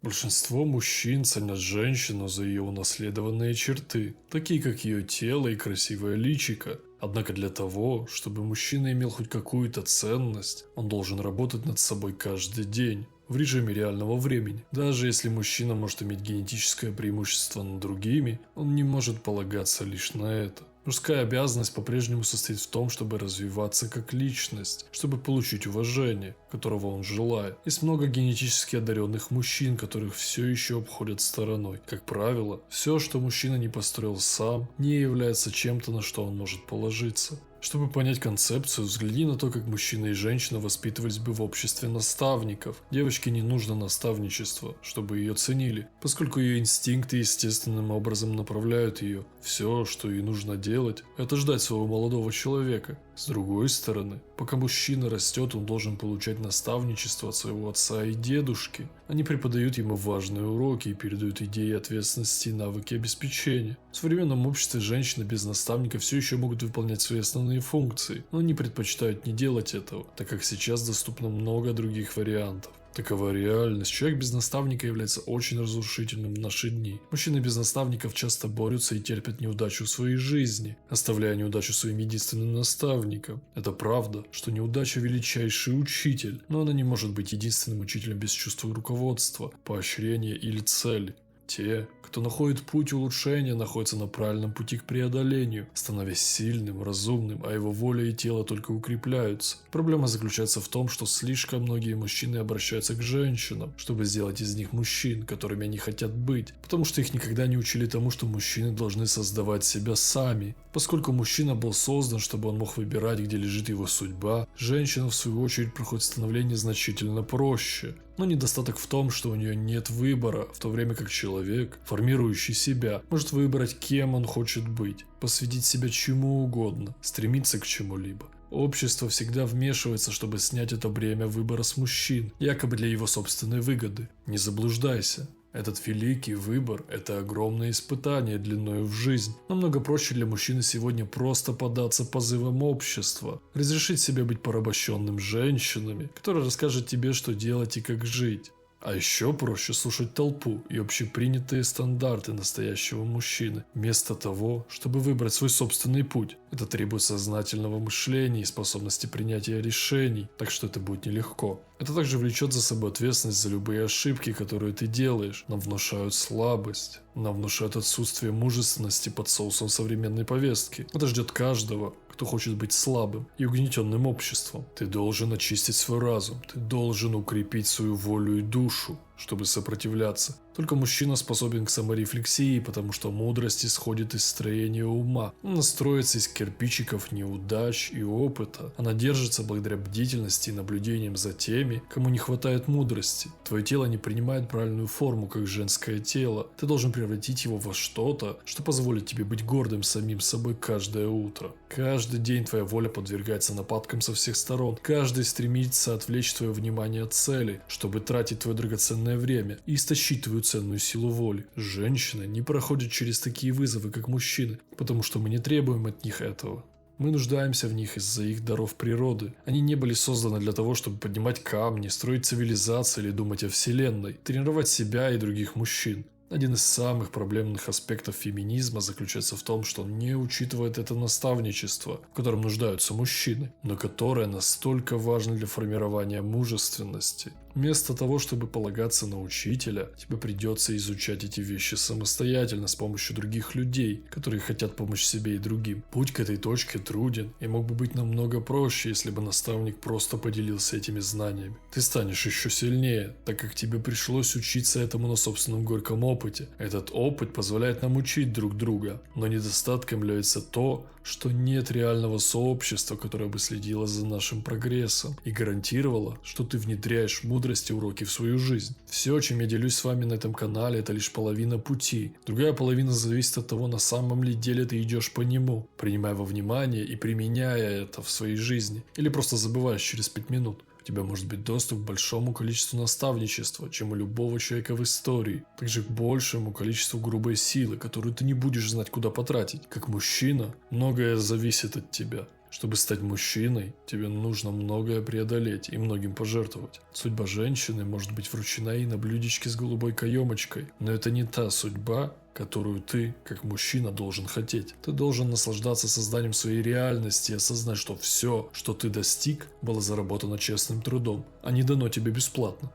Большинство мужчин ценят женщину за ее унаследованные черты, такие как ее тело и красивое личико. Однако для того, чтобы мужчина имел хоть какую-то ценность, он должен работать над собой каждый день, в режиме реального времени. Даже если мужчина может иметь генетическое преимущество над другими, он не может полагаться лишь на это. Мужская обязанность по-прежнему состоит в том, чтобы развиваться как личность, чтобы получить уважение, которого он желает. Есть много генетически одаренных мужчин, которых все еще обходят стороной. Как правило, все, что мужчина не построил сам, не является чем-то, на что он может положиться. Чтобы понять концепцию, взгляни на то, как мужчина и женщина воспитывались бы в обществе наставников. Девочке не нужно наставничество, чтобы ее ценили, поскольку ее инстинкты естественным образом направляют ее. Все, что ей нужно делать, это ждать своего молодого человека. С другой стороны, пока мужчина растет, он должен получать наставничество от своего отца и дедушки. Они преподают ему важные уроки и передают идеи ответственности и навыки обеспечения. В современном обществе женщины без наставника все еще могут выполнять свои основные функции, но они предпочитают не делать этого, так как сейчас доступно много других вариантов. Такова реальность. Человек без наставника является очень разрушительным в наши дни. Мужчины без наставников часто борются и терпят неудачу в своей жизни, оставляя неудачу своим единственным наставником. Это правда, что неудача величайший учитель, но она не может быть единственным учителем без чувства руководства, поощрения или цели. Те, кто находит путь улучшения, находятся на правильном пути к преодолению, становясь сильным, разумным, а его воля и тело только укрепляются. Проблема заключается в том, что слишком многие мужчины обращаются к женщинам, чтобы сделать из них мужчин, которыми они хотят быть, потому что их никогда не учили тому, что мужчины должны создавать себя сами. Поскольку мужчина был создан, чтобы он мог выбирать, где лежит его судьба, женщина в свою очередь проходит становление значительно проще. Но недостаток в том, что у нее нет выбора, в то время как человек, формирующий себя, может выбрать, кем он хочет быть, посвятить себя чему угодно, стремиться к чему-либо. Общество всегда вмешивается, чтобы снять это бремя выбора с мужчин, якобы для его собственной выгоды. Не заблуждайся. Этот великий выбор – это огромное испытание длиною в жизнь. Намного проще для мужчины сегодня просто поддаться позывам общества, разрешить себе быть порабощенным женщинами, которые расскажут тебе, что делать и как жить. А еще проще слушать толпу и общепринятые стандарты настоящего мужчины, вместо того, чтобы выбрать свой собственный путь. Это требует сознательного мышления и способности принятия решений, так что это будет нелегко. Это также влечет за собой ответственность за любые ошибки, которые ты делаешь. Нам внушают слабость, нам внушают отсутствие мужественности под соусом современной повестки. Это ждет каждого, кто хочет быть слабым и угнетенным обществом. Ты должен очистить свой разум, ты должен укрепить свою волю и душу, чтобы сопротивляться. Только мужчина способен к саморефлексии, потому что мудрость исходит из строения ума. Она строится из кирпичиков неудач и опыта. Она держится благодаря бдительности и наблюдениям за теми, кому не хватает мудрости. Твое тело не принимает правильную форму, как женское тело. Ты должен превратить его во что-то, что позволит тебе быть гордым самим собой каждое утро. Каждый день твоя воля подвергается нападкам со всех сторон. Каждый стремится отвлечь твое внимание от цели, чтобы тратить твое драгоценное время и истощить твою ценную силу воли. Женщины не проходят через такие вызовы, как мужчины, потому что мы не требуем от них этого. Мы нуждаемся в них из-за их даров природы. Они не были созданы для того, чтобы поднимать камни, строить цивилизации или думать о вселенной, тренировать себя и других мужчин. Один из самых проблемных аспектов феминизма заключается в том, что он не учитывает это наставничество, в котором нуждаются мужчины, но которое настолько важно для формирования мужественности. Вместо того, чтобы полагаться на учителя, тебе придется изучать эти вещи самостоятельно с помощью других людей, которые хотят помочь себе и другим. Путь к этой точке труден и мог бы быть намного проще, если бы наставник просто поделился этими знаниями. Ты станешь еще сильнее, так как тебе пришлось учиться этому на собственном горьком опыте. Этот опыт позволяет нам учить друг друга, но недостатком является то, что нет реального сообщества, которое бы следило за нашим прогрессом и гарантировало, что ты внедряешь мудрость и уроки в свою жизнь. Все, чем я делюсь с вами на этом канале, это лишь половина пути. Другая половина зависит от того, на самом ли деле ты идешь по нему, принимая во внимание и применяя это в своей жизни, или просто забываешь через 5 минут. У тебя может быть доступ к большому количеству наставничества, чем у любого человека в истории, также к большему количеству грубой силы, которую ты не будешь знать, куда потратить. Как мужчина, многое зависит от тебя. Чтобы стать мужчиной, тебе нужно многое преодолеть и многим пожертвовать. Судьба женщины может быть вручена ей на блюдечке с голубой каемочкой, но это не та судьба, которую ты, как мужчина, должен хотеть. Ты должен наслаждаться созданием своей реальности и осознать, что все, что ты достиг, было заработано честным трудом, а не дано тебе бесплатно.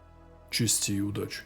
Чести и удачи.